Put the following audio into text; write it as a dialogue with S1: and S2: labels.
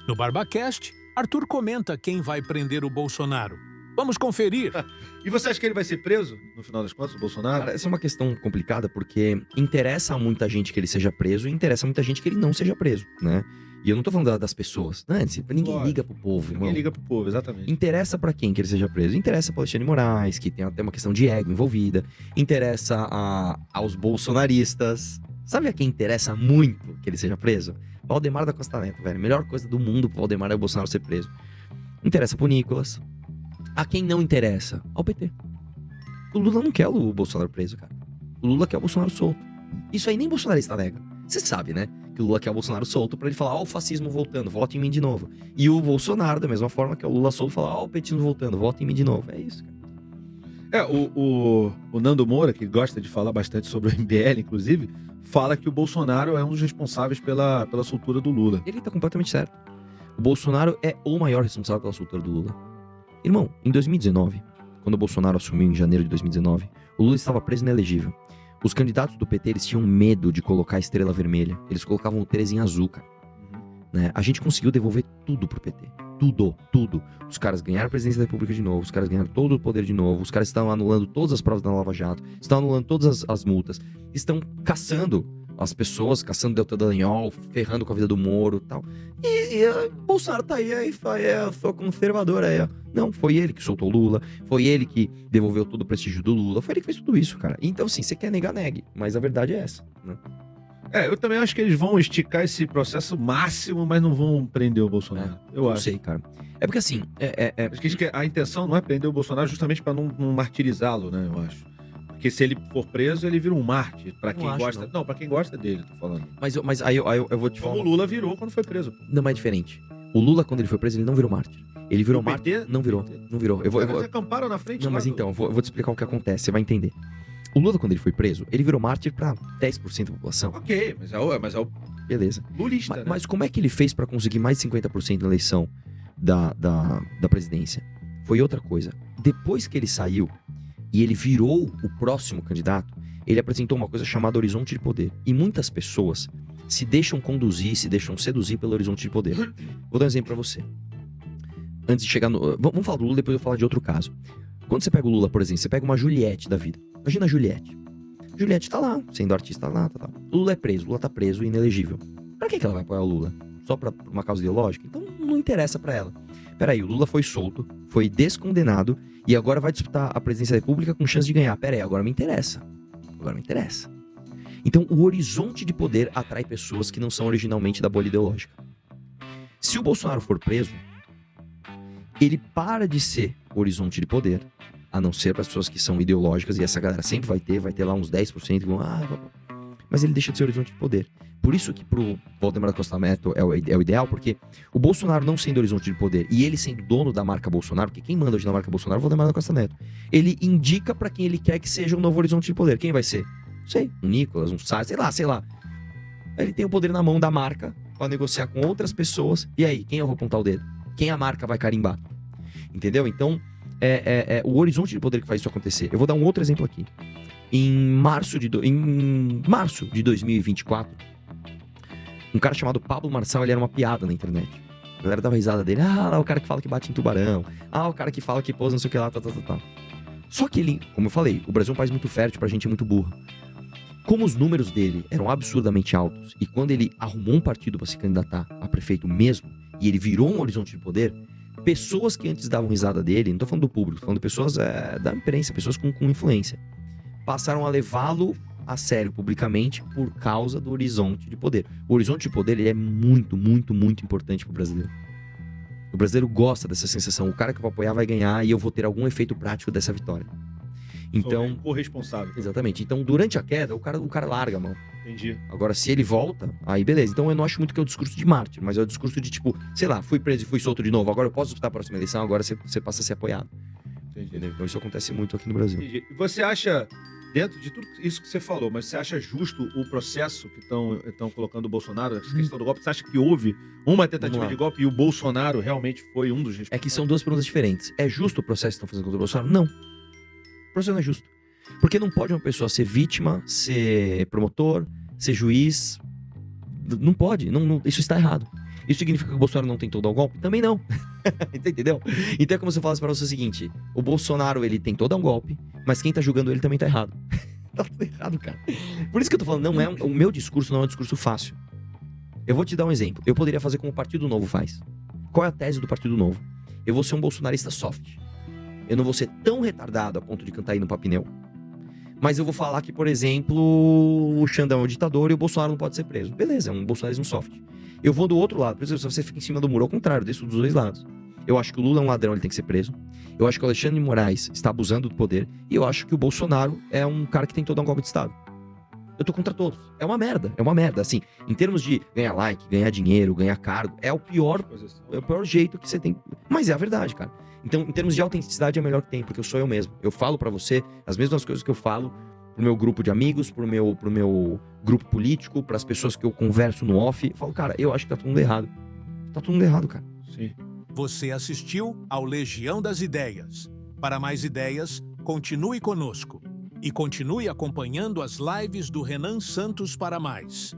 S1: No BarbaCast, Arthur comenta quem vai prender o Bolsonaro. Vamos conferir.
S2: E você acha que ele vai ser preso, no final das contas, o Bolsonaro?
S3: Cara, essa é uma questão complicada porque interessa a muita gente que ele seja preso e interessa a muita gente que ele não seja preso, né? E eu não tô falando das pessoas, né? Ninguém liga pro povo, irmão.
S2: Ninguém liga pro povo, exatamente.
S3: Interessa pra quem que ele seja preso? Interessa pro Alexandre de Moraes, que tem até uma questão de ego envolvida. Interessa aos bolsonaristas. Sabe a quem interessa muito que ele seja preso? Valdemar da Costa Neto, velho. A melhor coisa do mundo pro Valdemar é o Bolsonaro ser preso. Interessa pro Nicolas. A quem não interessa? Ao PT. O Lula não quer o Bolsonaro preso, cara. O Lula quer o Bolsonaro solto. Isso aí nem bolsonarista nega. Você sabe, né? Que o Lula quer o Bolsonaro solto pra ele falar, ó, o fascismo voltando, vote em mim de novo. E o Bolsonaro, da mesma forma, que é o Lula solto, falar, ó, o petismo voltando, vote em mim de novo. É isso, cara.
S2: O Nando Moura, que gosta de falar bastante sobre o MBL, inclusive, fala que o Bolsonaro é um dos responsáveis pela soltura do Lula.
S3: Ele tá completamente certo. O Bolsonaro é o maior responsável pela soltura do Lula. Irmão, em 2019, quando o Bolsonaro assumiu em janeiro de 2019, o Lula estava preso e inelegível. Os candidatos do PT, eles tinham medo de colocar a estrela vermelha. Eles colocavam o Terezinha azul, cara. Né? A gente conseguiu devolver tudo pro PT. Tudo. Os caras ganharam a presidência da República de novo, os caras ganharam todo o poder de novo, os caras estão anulando todas as provas da Lava Jato, estão anulando todas as multas, estão caçando as pessoas, caçando Deltan Dallagnol, ferrando com a vida do Moro e tal. E Bolsonaro tá aí, eu sou conservador aí, ó. Não, foi ele que soltou o Lula, foi ele que devolveu todo o prestígio do Lula, foi ele que fez tudo isso, cara. Então, assim, você quer negar, negue, mas a verdade é essa, né?
S2: Eu também acho que eles vão esticar esse processo máximo, mas não vão prender o Bolsonaro. Eu acho.
S3: Não sei, cara. É porque assim,
S2: Acho que a intenção não é prender o Bolsonaro justamente pra não martirizá-lo, né, eu acho. Porque se ele for preso, ele vira um mártir. Pra quem gosta. Não, pra quem gosta dele, tô falando.
S3: Mas aí eu vou te falar.
S2: Como o Lula virou quando foi preso.
S3: Não, mas é diferente. O Lula, quando ele foi preso, ele não virou mártir. Ele virou
S2: O
S3: mártir.
S2: PT?
S3: Não virou.
S2: Eles acamparam na frente.
S3: Não, mas então, eu vou te explicar o que acontece, você vai entender. O Lula, quando ele foi preso, ele virou mártir pra 10% da população.
S2: Ok, mas é o
S3: Beleza.
S2: lulista, né?
S3: Mas como é que ele fez pra conseguir mais de 50% na eleição da presidência? Foi outra coisa. Depois que ele saiu e ele virou o próximo candidato, ele apresentou uma coisa chamada horizonte de poder. E muitas pessoas se deixam conduzir, se deixam seduzir pelo horizonte de poder. Vou dar um exemplo pra você. Antes de chegar no... Vamos falar do Lula, depois eu vou falar de outro caso. Quando você pega o Lula, por exemplo, você pega uma Juliette da vida. Imagina a Juliette. Juliette tá lá, sendo artista, tá lá, tá. O Lula é preso, o Lula tá preso, inelegível. Pra que ela vai apoiar o Lula? Só pra uma causa ideológica? Então não interessa pra ela. Peraí, o Lula foi solto, foi descondenado e agora vai disputar a presidência da República com chance de ganhar. Peraí, agora me interessa. Então o horizonte de poder atrai pessoas que não são originalmente da bolha ideológica. Se o Bolsonaro for preso, ele para de ser horizonte de poder, a não ser para as pessoas que são ideológicas, e essa galera sempre vai ter lá uns 10% que vão, mas ele deixa de ser horizonte de poder. Por isso que pro Valdemar da Costa Neto é o ideal, porque o Bolsonaro não sendo horizonte de poder e ele sendo dono da marca Bolsonaro, porque quem manda hoje na marca Bolsonaro é o Valdemar da Costa Neto, ele indica para quem ele quer que seja um novo horizonte de poder. Quem vai ser? Não sei, um Nicolas, um Salles, sei lá. Ele tem o poder na mão da marca para negociar com outras pessoas, e aí, quem eu vou apontar o dedo? Quem a marca vai carimbar? Entendeu? Então, o horizonte de poder que faz isso acontecer. Eu vou dar um outro exemplo aqui. Em março de 2024, um cara chamado Pablo Marçal, ele era uma piada na internet. A galera dava risada dele. Lá o cara que fala que bate em tubarão. O cara que fala que pousa não sei o que lá, tal. Só que ele, como eu falei, o Brasil é um país muito fértil pra gente muito burra. Como os números dele eram absurdamente altos, e quando ele arrumou um partido pra se candidatar a prefeito mesmo, e ele virou um horizonte de poder, pessoas que antes davam risada dele, não tô falando do público, tô falando de pessoas da imprensa, pessoas com influência, passaram a levá-lo a sério publicamente por causa do horizonte de poder. O horizonte de poder ele é muito, muito, muito importante pro brasileiro. O brasileiro gosta dessa sensação. O cara que eu vou apoiar vai ganhar e eu vou ter algum efeito prático dessa vitória. Então,
S2: corresponsável.
S3: Exatamente. Então, durante a queda, o cara larga a mão.
S2: Entendi.
S3: Agora, se ele volta, aí beleza. Então, eu não acho muito que é o discurso de mártir, mas é o discurso de tipo, sei lá, fui preso e fui solto de novo. Agora eu posso disputar a próxima eleição, agora você passa a ser apoiado. Entendeu? Então, isso acontece muito aqui no Brasil.
S2: Entendi. E você acha, dentro de tudo isso que você falou, mas você acha justo o processo que estão colocando o Bolsonaro, essa questão do golpe? Você acha que houve uma tentativa de golpe e o Bolsonaro realmente foi um dos responsáveis?
S3: É que são duas perguntas diferentes. É justo o processo que estão fazendo contra o Bolsonaro? Não. O processo não é justo. Porque não pode uma pessoa ser vítima, ser promotor, ser juiz. Não pode. Isso está errado. Isso significa que o Bolsonaro não tentou dar um golpe? Também não. Entendeu? Então é como se eu falasse pra você o seguinte: o Bolsonaro, ele tentou dar um golpe, mas quem tá julgando ele também tá errado. Tá tudo errado, cara. Por isso que eu tô falando, o meu discurso não é um discurso fácil. Eu vou te dar um exemplo. Eu poderia fazer como o Partido Novo faz. Qual é a tese do Partido Novo? Eu vou ser um bolsonarista soft. Eu não vou ser tão retardado a ponto de cantar hino pra pneu. Mas eu vou falar que, por exemplo, o Xandão é um ditador e o Bolsonaro não pode ser preso. Beleza, é um bolsonarismo soft. Eu vou do outro lado. Por exemplo, se você fica em cima do muro, ao contrário, eu desço dos dois lados. Eu acho que o Lula é um ladrão, ele tem que ser preso. Eu acho que o Alexandre de Moraes está abusando do poder. E eu acho que o Bolsonaro é um cara que tentou dar um golpe de Estado. Eu tô contra todos. É uma merda. Assim, em termos de ganhar like, ganhar dinheiro, ganhar cargo, é o pior jeito que você tem. Mas é a verdade, cara. Então, em termos de autenticidade, é o melhor que tem, porque eu sou eu mesmo. Eu falo pra você as mesmas coisas que eu falo pro meu grupo de amigos, pro meu grupo político, pras pessoas que eu converso no off. Eu falo, cara, eu acho que tá tudo errado. Tá tudo errado, cara.
S2: Sim.
S1: Você assistiu ao Legião das Ideias. Para mais ideias, continue conosco. E continue acompanhando as lives do Renan Santos para mais.